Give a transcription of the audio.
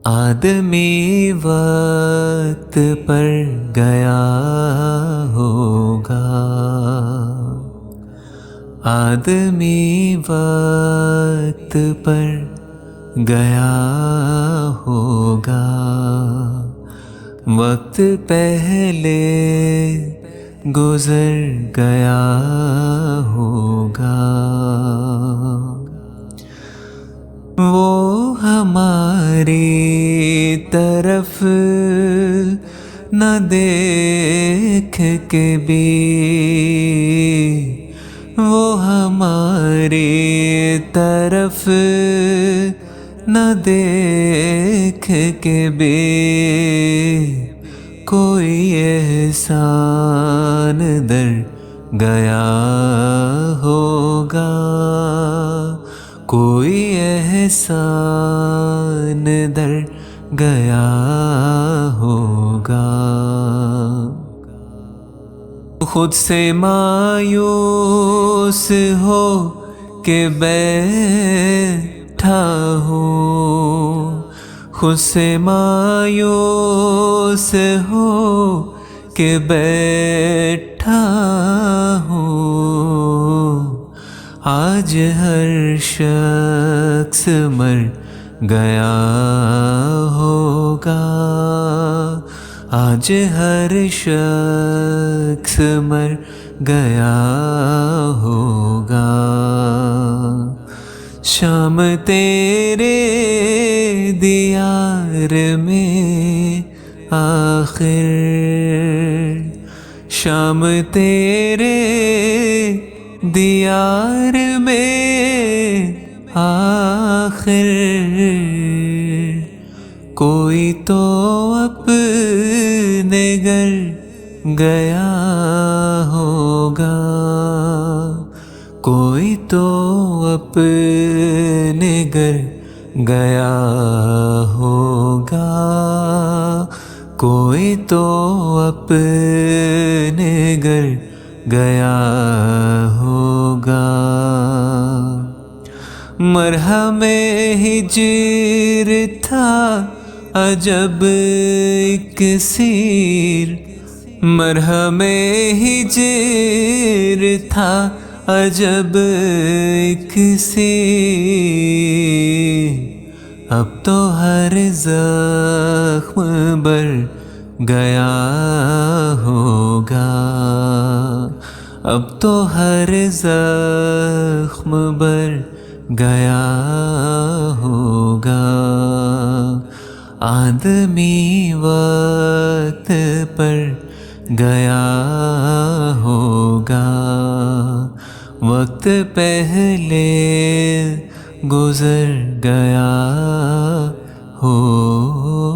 آدمی وقت پر گیا ہوگا، آدمی وقت پر گیا ہوگا، وقت پہلے گزر گیا ہوگا، وہ ہماری طرف نہ دیکھ کے بھی، وہ ہماری طرف نہ دیکھ کے بھی کوئی احسان در گیا ہوگا، کوئی احسان در گیا ہوگا، خود سے مایوس ہو کے بیٹھا ہوں، خود سے مایوس ہو کے بیٹھا ہوں، آج ہر شخص مر گیا ہوگا، آج ہر شخص مر گیا ہوگا، شام تیرے دیار میں آخر، شام تیرے دیار میں آخر، کوئی تو اپنے گھر گیا ہوگا، کوئی تو اپنے گھر گیا ہوگا، کوئی تو اپنے گھر گیا ہوگا، مرہم ہجر تھا عجب اکسیر، مرہم ہجر تھا عجب اکسیر، اب تو ہر زخم بر گیا ہوگا، اب تو ہر زخم بر گیا ہوگا، آدمی وقت پر گیا ہوگا، وقت پہلے گزر گیا ہوگا۔